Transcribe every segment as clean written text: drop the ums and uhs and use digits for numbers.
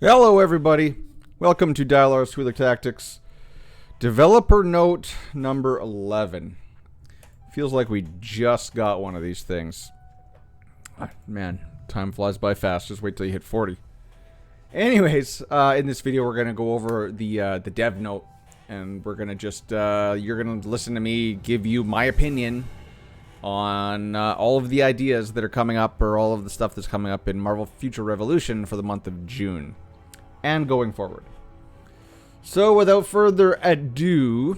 Hello everybody, welcome to Dialar's Wheeler Tactics. Developer note number 11. Feels like we just got one of these things. Man, time flies by fast, just wait till you hit 40. Anyways, in this video we're going to go over the dev note. And we're going to just, you're going to listen to me give you my opinion on all of the ideas that are coming up, or all of the stuff that's coming up in Marvel Future Revolution for the month of June. And going forward. So without further ado,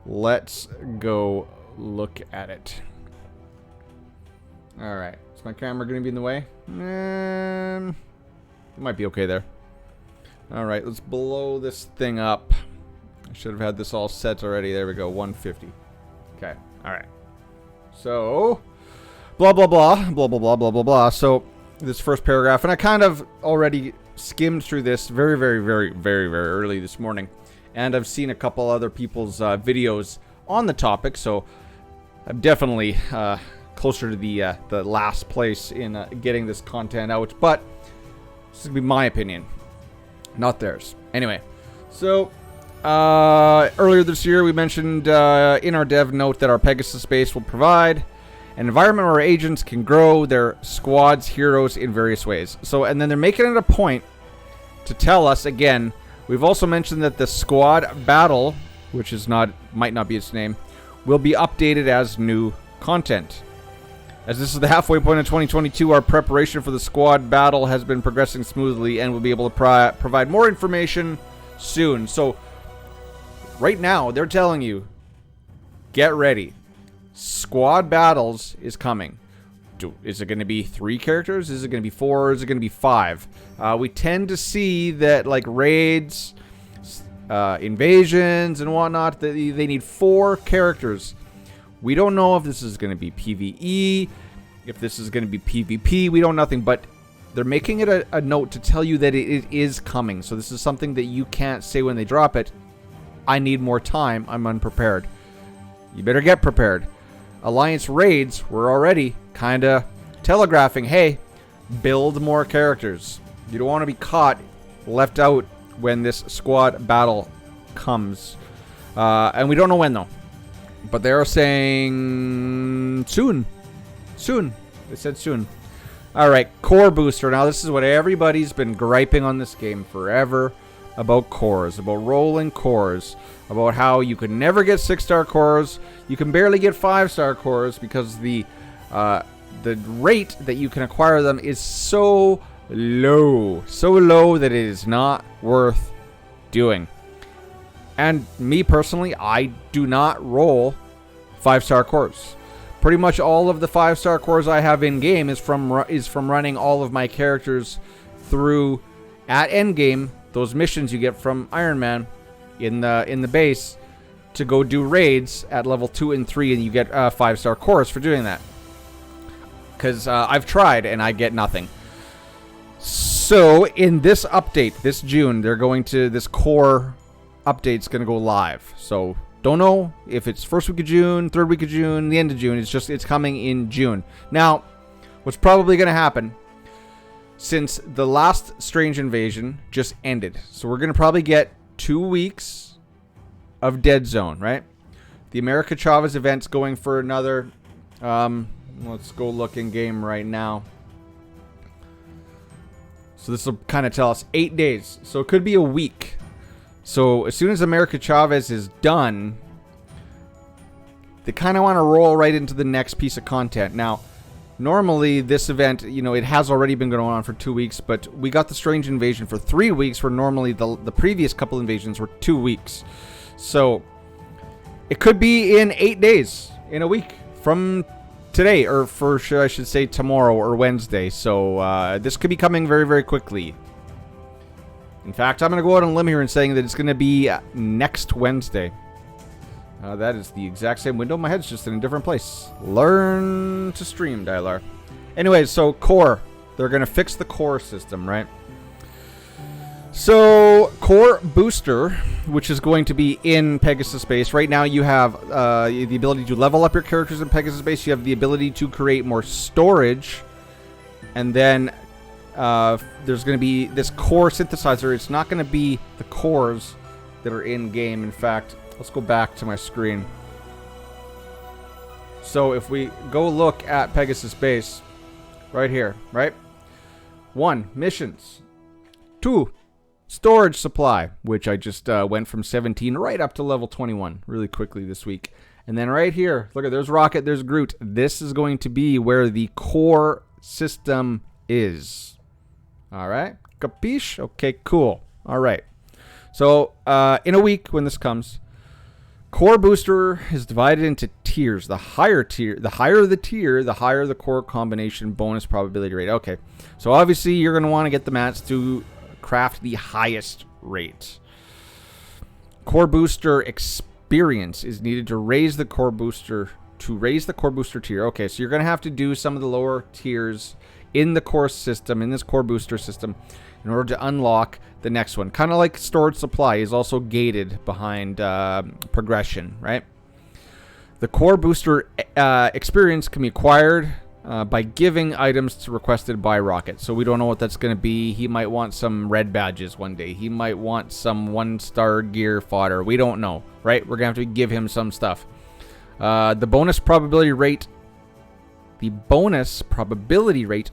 let's go look at it. Alright, is my camera going to be in the way? It might be okay there. Alright, let's blow this thing up. I should have had this all set already. There we go, 150. Okay, alright. So, blah blah blah, blah blah blah blah blah blah. So, this first paragraph, and I kind of already skimmed through this very early this morning, and I've seen a couple other people's videos on the topic, so I'm definitely closer to the last place in getting this content out, but this is gonna be my opinion, not theirs. Anyway, so earlier this year we mentioned in our dev note that our Pegasus base will provide an environment where agents can grow their squad's heroes in various ways. So, and then they're making it a point to tell us again. We've also mentioned that the squad battle, which is might not be its name, will be updated as new content. As this is the halfway point of 2022, our preparation for the squad battle has been progressing smoothly, and we'll be able to provide more information soon. So, right now they're telling you, get ready. Squad battles is coming. Is it going to be 3 characters? Is it going to be 4? Is it going to be 5? We tend to see that, like, raids, invasions, and whatnot, they need 4 characters. We don't know if this is going to be PvE, if this is going to be PvP. We don't know nothing, but they're making it a note to tell you that it is coming. So this is something that you can't say when they drop it. I need more time. I'm unprepared. You better get prepared. Alliance raids were already kind of telegraphing, hey, build more characters. You don't want to be caught, left out when this squad battle comes. And we don't know when, though. But they're saying soon. Soon. They said soon. Alright, core booster. Now, this is what everybody's been griping on this game forever about cores, about rolling cores, about how you could never get 6-star cores. You can barely get 5-star cores because the rate that you can acquire them is so low that it is not worth doing. And me personally, I do not roll 5-star cores. Pretty much all of the 5-star cores I have in game is from running all of my characters through at endgame. Those missions you get from Iron Man in the base to go do raids at level 2 and 3, and you get 5-star cores for doing that. Because I've tried and I get nothing. So in this update, this June, this core update's gonna go live. So don't know if it's first week of June, third week of June, the end of June. It's coming in June. Now, what's probably gonna happen, since the last Strange Invasion just ended, so we're going to probably get 2 weeks of Dead Zone, right? The America Chavez event's going for another, let's go look in game right now. So this will kind of tell us 8 days. So it could be a week. So as soon as America Chavez is done, they kind of want to roll right into the next piece of content. Now, normally, this event, it has already been going on for 2 weeks, but we got the Strange Invasion for 3 weeks, where normally the previous couple invasions were 2 weeks. So, it could be in 8 days, in a week, from today, or I should say tomorrow or Wednesday. So, this could be coming very quickly. In fact, I'm going to go out on a limb here and saying that it's going to be next Wednesday. That is the exact same window. My head's just in a different place. Learn to stream, Dialar. Anyways, so core. They're going to fix the core system, right? So, core booster, which is going to be in Pegasus base. Right now, you have the ability to level up your characters in Pegasus base. You have the ability to create more storage. And then there's going to be this core synthesizer. It's not going to be the cores that are in game. In fact, let's go back to my screen. So if we go look at Pegasus Base, right here, right? 1, missions. 2, storage supply, which I just went from 17 right up to level 21 really quickly this week. And then right here, look at, there's Rocket, there's Groot. This is going to be where the core system is. All right, capiche? Okay, cool. All right. So in a week when this comes, core booster is divided into tiers. The higher the tier, the higher the core combination bonus probability rate. Okay, so obviously you're going to want to get the mats to craft the highest rate. Core booster experience is needed to raise the core booster tier. Okay, so you're going to have to do some of the lower tiers in the core system, in this core booster system, in order to unlock the next one. Kind of like storage supply is also gated behind progression, right? The core booster experience can be acquired by giving items to requested by Rocket. So we don't know what that's going to be. He might want some red badges one day. He might want some 1-star gear fodder. We don't know, right? We're going to have to give him some stuff. The bonus probability rate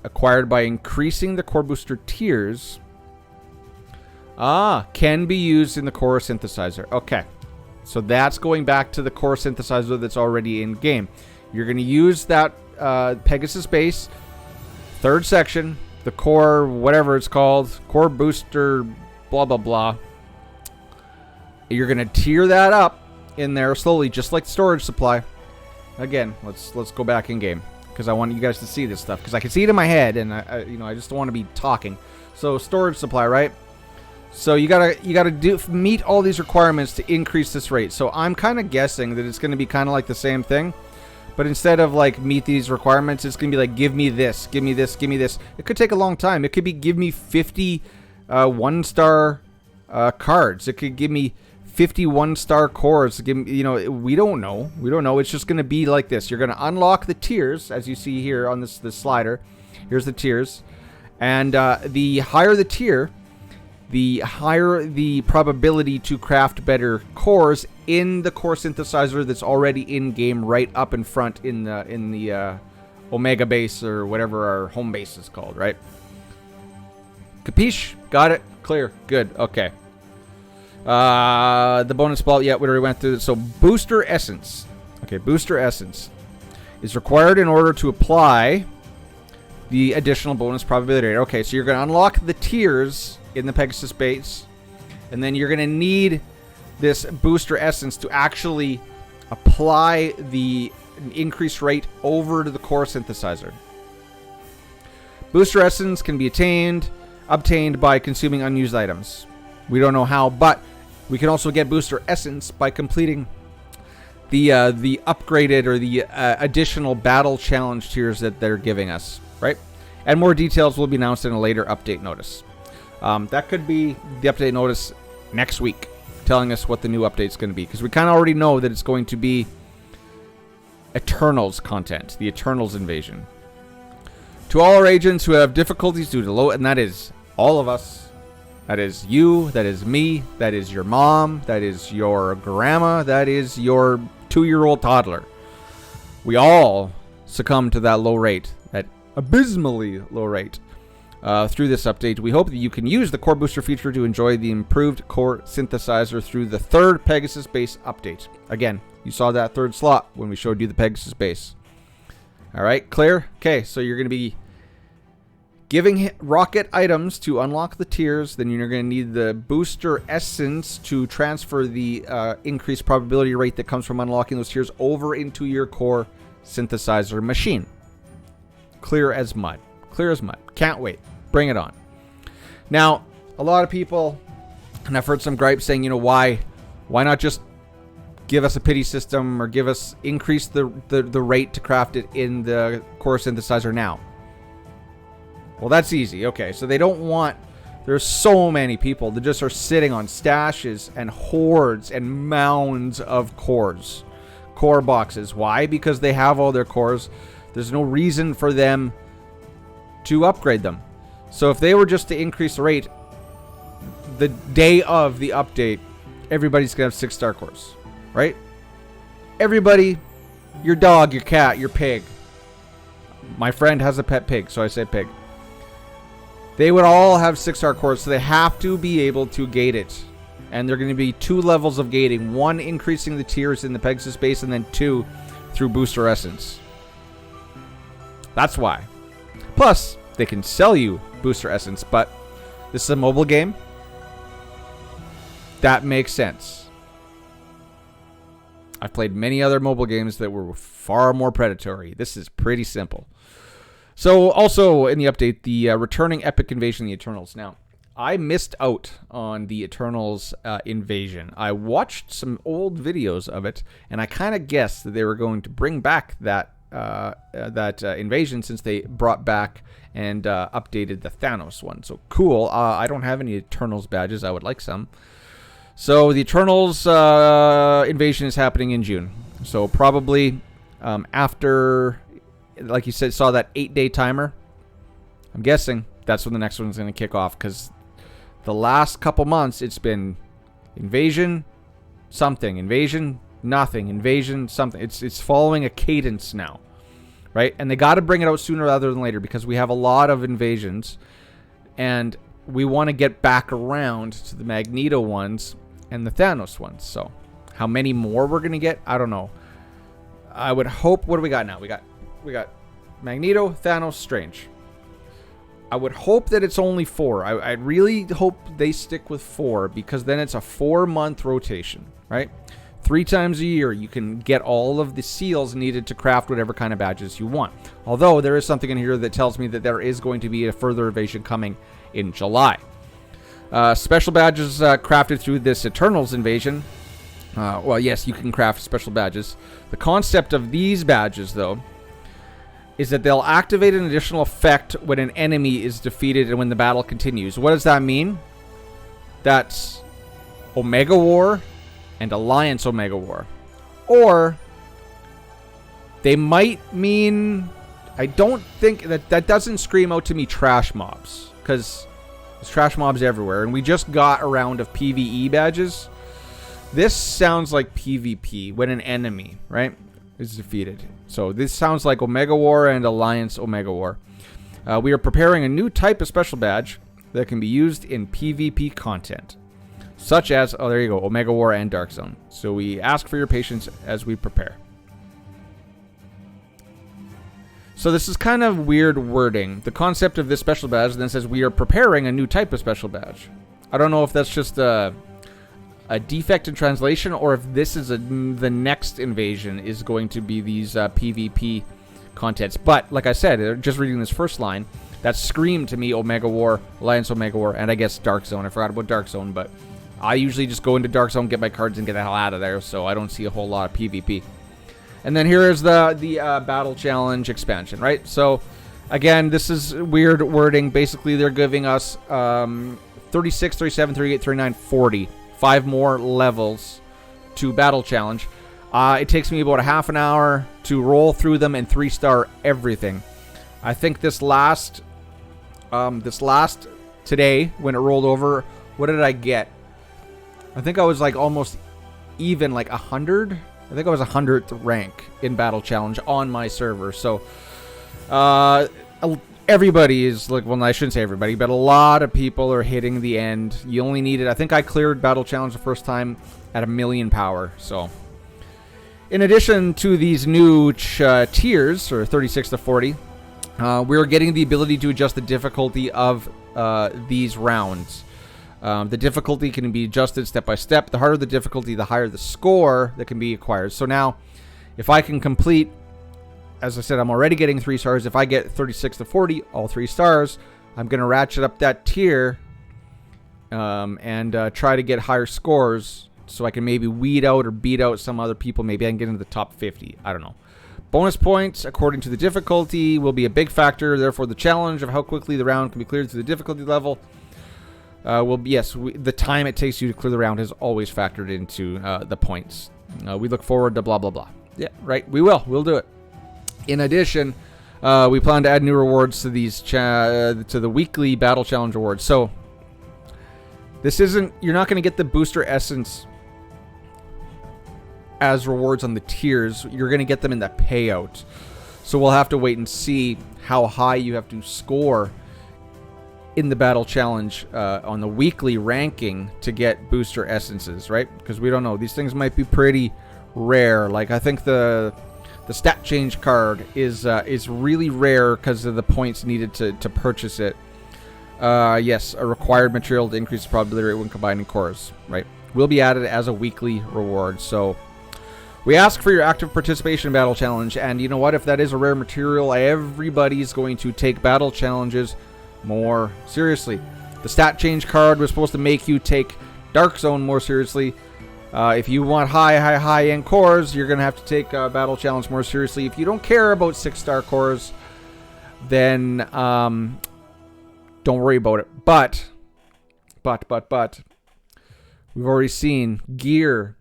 acquired by increasing the core booster tiers can be used in the core synthesizer. Okay, so that's going back to the core synthesizer that's already in game. You're going to use that Pegasus Base, 3rd section, the core, whatever it's called, core booster, blah, blah, blah. You're going to tier that up in there slowly, just like storage supply. Again, let's go back in game, because I want you guys to see this stuff, because I can see it in my head, and I just don't want to be talking. So storage supply, right? So you gotta meet all these requirements to increase this rate. So I'm kind of guessing that it's going to be kind of like the same thing, but instead of like meet these requirements, it's going to be like give me this, give me this, give me this. It could take a long time. It could be give me 50 1-star cards. It could give me 50 1-star cores. Give me, we don't know. We don't know. It's just going to be like this. You're going to unlock the tiers, as you see here on this slider. Here's the tiers, and the higher the tier, the higher the probability to craft better cores in the core synthesizer that's already in game, right up in front in the Omega base, or whatever our home base is called, right? Capiche? Got it? Clear. Good. Okay. The bonus ball, yeah, we already went through this. So booster essence. Okay, booster essence is required in order to apply the additional bonus probability rate. Okay, so you're going to unlock the tiers in the Pegasus Base, and then you're going to need this booster essence to actually apply the increased rate over to the core synthesizer. Booster essence can be obtained by consuming unused items. We don't know how, but we can also get booster essence by completing the upgraded or the additional battle challenge tiers that they're giving us, right? And more details will be announced in a later update notice. That could be the update notice next week, telling us what the new update is going to be, because we kind of already know that it's going to be Eternals content, the Eternals invasion. To all our agents who have difficulties due to low, and that is all of us. That is you, that is me, that is your mom, that is your grandma, that is your 2-year-old toddler. We all succumb to that low rate, that abysmally low rate. Through this update, we hope that you can use the core booster feature to enjoy the improved core synthesizer through the 3rd Pegasus Base update. Again, you saw that 3rd slot when we showed you the Pegasus Base. All right, clear? Okay, so you're going to be giving Rocket items to unlock the tiers. Then you're going to need the booster essence to transfer the increased probability rate that comes from unlocking those tiers over into your core synthesizer machine. Clear as mud. Clear as mud. Can't wait. Bring it on. Now, a lot of people, and I've heard some gripes saying, why not just give us a pity system, or increase the rate to craft it in the core synthesizer now? Well, that's easy. Okay, so they don't want... There's so many people that just are sitting on stashes and hordes and mounds of core boxes. Why? Because they have all their cores. There's no reason for them to upgrade them. So if they were just to increase the rate, the day of the update, everybody's going to have 6-star cores, right? Everybody, your dog, your cat, your pig. My friend has a pet pig, so I say pig. They would all have 6-star cores, so they have to be able to gate it. And there are going to be 2 levels of gating. 1, increasing the tiers in the Pegasus base, and then 2, through Booster Essence. That's why. Plus, they can sell you Booster Essence, but this is a mobile game. That makes sense. I've played many other mobile games that were far more predatory. This is pretty simple. So, also in the update, the returning Epic Invasion of the Eternals. Now, I missed out on the Eternals invasion. I watched some old videos of it, and I kind of guessed that they were going to bring back that invasion, since they brought back and updated the Thanos one. So cool. I don't have any Eternals badges. I would like some. So the Eternals invasion is happening in June. So probably after, like you said, saw that 8-day timer. I'm guessing that's when the next one's going to kick off, because the last couple months it's been invasion, something, invasion, nothing, invasion, something. It's following a cadence now, right? And they got to bring it out sooner rather than later, because we have a lot of invasions, and we want to get back around to the Magneto ones and the Thanos ones. So how many more we're going to get, I don't know. I would hope, what do we got now? We got Magneto, Thanos, Strange. I would hope that it's only 4. I really hope they stick with 4, because then it's a 4-month rotation, right? 3 times a year, you can get all of the seals needed to craft whatever kind of badges you want. Although there is something in here that tells me that there is going to be a further invasion coming in July. Special badges crafted through this Eternals invasion. Well, yes, you can craft special badges. The concept of these badges, though, is that they'll activate an additional effect when an enemy is defeated and when the battle continues. What does that mean? That's Omega War and Alliance Omega War. Or they might mean, I don't think that doesn't scream out to me trash mobs, because there's trash mobs everywhere, and we just got a round of PvE badges. This sounds like PvP, when an enemy, right, is defeated. So this sounds like Omega War and Alliance Omega War. We are preparing a new type of special badge that can be used in PvP content, such as, oh, there you go, Omega War and Dark Zone. So we ask for your patience as we prepare. So this is kind of weird wording. The concept of this special badge then says we are preparing a new type of special badge. I don't know if that's just a defect in translation, or if this is the next invasion is going to be these PvP contents. But like I said, just reading this first line, that screamed to me Omega War, Alliance Omega War, and I guess Dark Zone. I forgot about Dark Zone, but I usually just go into Dark Zone, get my cards, and get the hell out of there, so I don't see a whole lot of PvP. And then here is the Battle Challenge expansion, right? So again, this is weird wording. Basically, they're giving us 36, 37, 38, 39, 40. 5 more levels to Battle Challenge. It takes me about a half an hour to roll through them and 3-star everything. I think this last today, when it rolled over, what did I get? I think I was like almost even, like 100. I think I was 100th rank in Battle Challenge on my server. So everybody is like, well, I shouldn't say everybody, but a lot of people are hitting the end. You only needed, I think I cleared Battle Challenge the first time at 1,000,000 power. So in addition to these new tiers, or 36 to 40, we're getting the ability to adjust the difficulty of these rounds. The difficulty can be adjusted step by step. The harder the difficulty, the higher the score that can be acquired. So now, if I can complete, as I said, I'm already getting 3 stars. If I get 36 to 40, all 3 stars, I'm going to ratchet up that tier and try to get higher scores so I can maybe weed out or beat out some other people. Maybe I can get into the top 50. I don't know. Bonus points, according to the difficulty, will be a big factor. Therefore, the challenge of how quickly the round can be cleared through the difficulty level will be, yes, the time it takes you to clear the round is always factored into the points. We look forward to blah, blah, blah. Yeah, right. We will. We'll do it. In addition, We plan to add new rewards to these to the weekly battle challenge rewards. So this isn't, you're not going to get the booster essence as rewards on the tiers. You're going to get them in the payout. So we'll have to wait and see how high you have to score in the battle challenge on the weekly ranking to get booster essences, right? Because we don't know. These things might be pretty rare. Like, I think the stat change card is really rare because of the points needed to purchase it. Yes, a required material to increase the probability rate when combining cores, right? Will be added as a weekly reward. So we ask for your active participation in battle challenge, and you know what? If that is a rare material, everybody's going to take battle challenges more seriously. The stat change card was supposed to make you take Dark Zone more seriously. If you want high-end cores, you're going to have to take Battle Challenge more seriously. If you don't care about 6-star cores, then don't worry about it. But, we've already seen Gear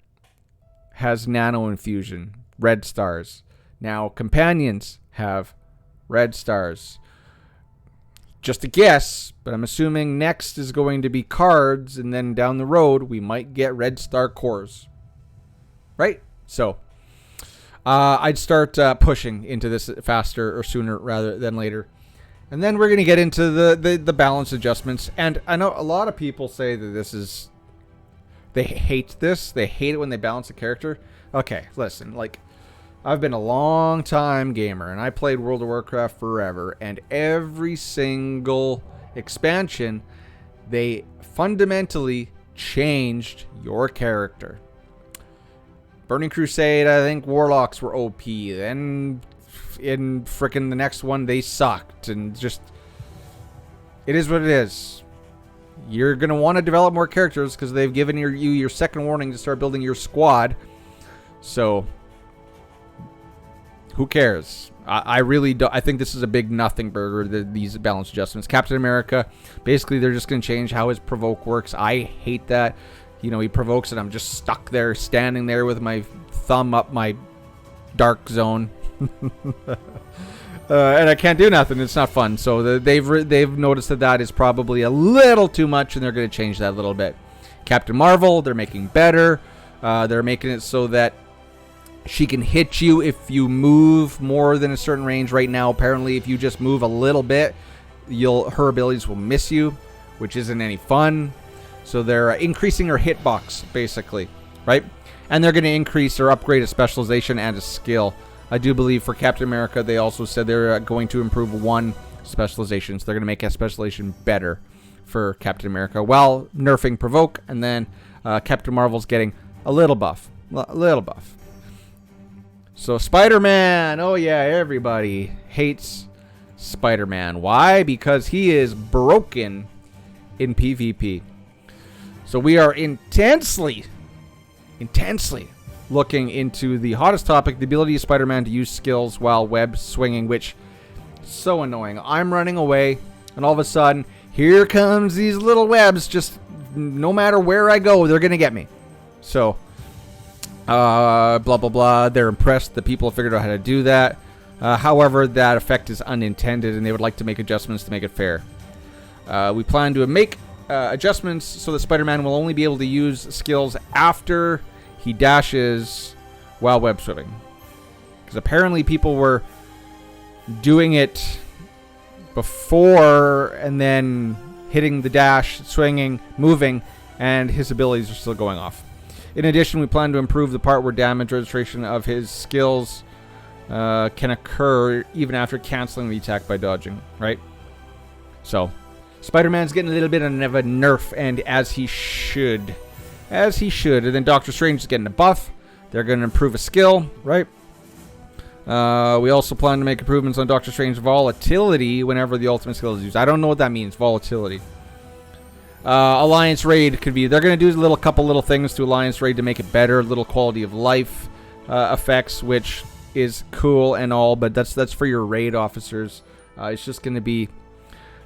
has Nano Infusion, red stars. Now, Companions have red stars. Just a guess, but I'm assuming next is going to be cards, and then down the road we might get red star cores, right? So I'd start pushing into this faster or sooner rather than later, and then we're going to get into the balance adjustments. And I know a lot of people say that this is, they hate this, they hate it when they balance a character. Okay, listen, like, I've been a long time gamer, and I played World of Warcraft forever, and every single expansion, they fundamentally changed your character. Burning Crusade, I think Warlocks were OP, then in frickin' the next one, they sucked, and just, it is what it is. You're going to want to develop more characters, because they've given you your second warning to start building your squad, so who cares? I really don't. I think this is a big nothing burger, these balance adjustments. Captain America, basically, they're just going to change how his provoke works. I hate that. You know, he provokes and I'm just stuck there, standing there with my thumb up my dark zone. And I can't do nothing. It's not fun. So they've noticed that is probably a little too much, and they're going to change that a little bit. Captain Marvel, they're making better. They're making it so that she can hit you if you move more than a certain range. Right now, apparently, if you just move a little bit, her abilities will miss you, which isn't any fun. So they're increasing her hitbox, basically, right? And they're going to increase or upgrade a specialization and a skill. I do believe for Captain America, they also said they're going to improve one specialization. So they're going to make a specialization better for Captain America while nerfing provoke. And then Captain Marvel's getting a little buff. So SpiderMan, oh yeah, everybody hates SpiderMan. Why? Because he is broken in PvP. So we are intensely looking into the hottest topic, the ability of Spider-Man to use skills while web swinging, which is so annoying. I'm running away, and all of a sudden, here comes these little webs. Just no matter where I go, they're going to get me. So blah, blah, blah. They're impressed that people have figured out how to do that. However, that effect is unintended, and they would like to make adjustments to make it fair. We plan to make adjustments so that Spider-Man will only be able to use skills after he dashes while web swimming. Because apparently people were doing it before and then hitting the dash, swinging, moving, and his abilities are still going off. In addition, we plan to improve the part where damage registration of his skills can occur even after canceling the attack by dodging, right? So, Spider-Man's getting a little bit of a nerf, and as he should. And then Doctor Strange is getting a buff. They're going to improve a skill, right? We also plan to make improvements on Doctor Strange's volatility whenever the ultimate skill is used. I don't know what that means, volatility. Alliance Raid could be, they're going to do a couple little things to Alliance Raid to make it better, little quality of life effects, which is cool and all, but that's for your raid officers. It's just going to be,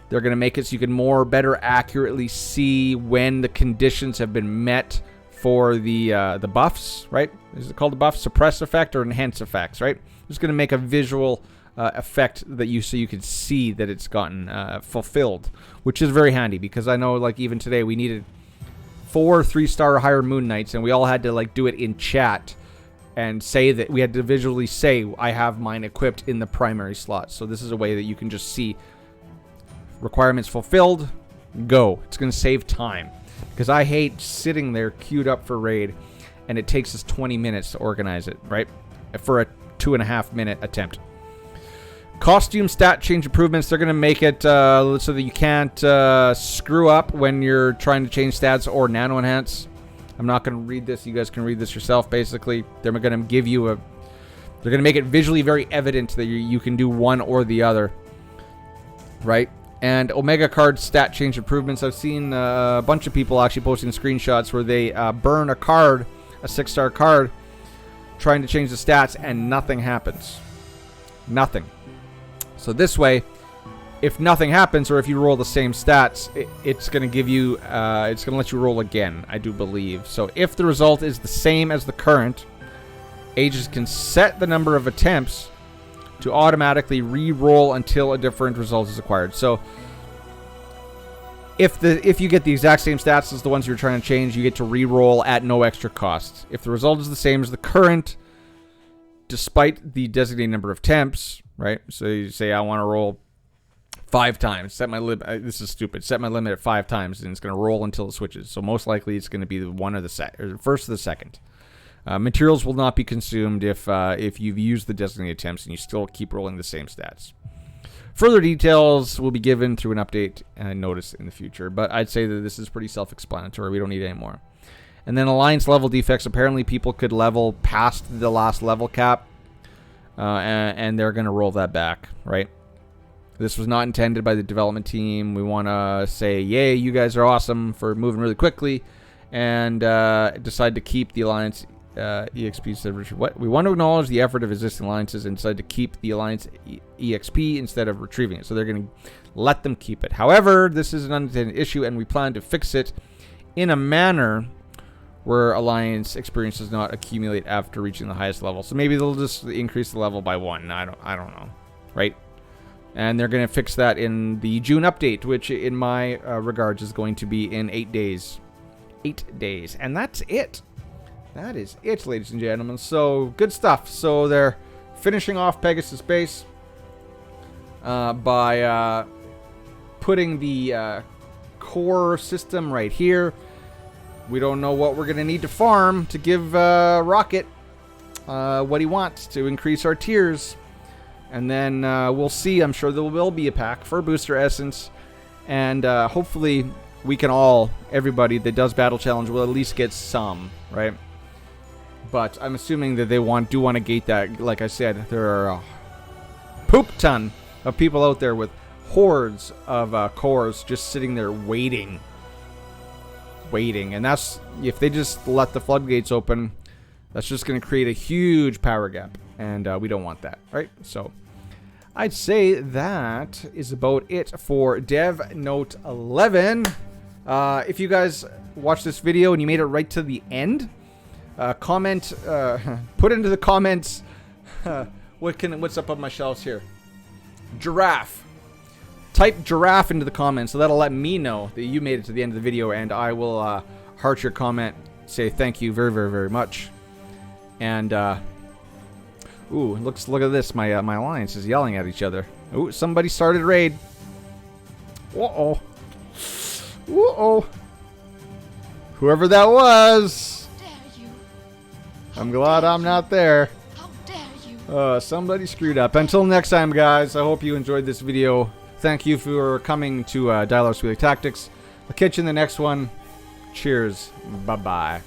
they're going to make it so you can better accurately see when the conditions have been met for the buffs, right? Is it called the buff? Suppress effect or enhance effects, right? Just going to make a visual effect that so you can see that it's gotten fulfilled, which is very handy because I know like even today we needed 4 3-star or higher Moon Knights, and we all had to like do it in chat and say that we had to visually say I have mine equipped in the primary slot. So this is a way that you can just see requirements fulfilled, go. It's going to save time because I hate sitting there queued up for raid and it takes us 20 minutes to organize it, right? For a 2.5 minute attempt. Costume stat change improvements. They're going to make it so that you can't screw up when you're trying to change stats or nano enhance. I'm not going to read this. You guys can read this yourself, basically. They're going to give you they're going to make it visually very evident that you can do one or the other, right? And Omega card stat change improvements. I've seen a bunch of people actually posting screenshots where they burn a card, a 6-star card, trying to change the stats, and nothing happens. Nothing. So this way, if nothing happens, or if you roll the same stats, it's going to give you, it's going to let you roll again, I do believe. So if the result is the same as the current, Aegis can set the number of attempts to automatically re-roll until a different result is acquired. So if you get the exact same stats as the ones you're trying to change, you get to re-roll at no extra cost. If the result is the same as the current, despite the designated number of attempts, right? So you say I want to roll 5 times. Set my limit. This is stupid. Set my limit at 5 times, and it's going to roll until it switches. So most likely it's going to be the one or the first or the second. Materials will not be consumed if you've used the designated attempts and you still keep rolling the same stats. Further details will be given through an update and notice in the future, but I'd say that this is pretty self-explanatory. We don't need any more. And then alliance level defects. Apparently people could level past the last level cap, and they're going to roll that back, right? This was not intended by the development team. We want to say, yay, you guys are awesome for moving really quickly, and decide to keep the alliance EXP. Said, what? We want to acknowledge the effort of existing alliances and decide to keep the alliance EXP instead of retrieving it. So they're going to let them keep it. However, this is an unintended issue, and we plan to fix it in a manner where alliance experience does not accumulate after reaching the highest level. So maybe they'll just increase the level by 1. I don't know, right? And they're going to fix that in the June update, which in my regards is going to be in 8 days. 8 days. And that's it. That is it, ladies and gentlemen. So, good stuff. So, they're finishing off Pegasus Base by putting the core system right here. We don't know what we're going to need to farm to give Rocket what he wants to increase our tiers. And then we'll see. I'm sure there will be a pack for Booster Essence. And hopefully we can everybody that does Battle Challenge will at least get some, right? But I'm assuming that they do want to gate that. Like I said, there are a poop ton of people out there with hordes of cores just sitting there waiting. And that's, if they just let the floodgates open, that's just going to create a huge power gap. And we don't want that, right? So I'd say that is about it for Dev Note 11. If you guys watched this video and you made it right to the end, comment, put into the comments what's up on my shelves here. Giraffe. Type giraffe into the comments, so that'll let me know that you made it to the end of the video, and I will heart your comment, say thank you very, very, very much. And ooh, look at this. My alliance is yelling at each other. Ooh, somebody started raid. Uh-oh. Uh-oh. Whoever that was. I'm glad I'm not there. How dare you? Somebody screwed up. Until next time, guys, I hope you enjoyed this video. Thank you for coming to Dial Our Sweetie Tactics. I'll catch you in the next one. Cheers. Bye-bye.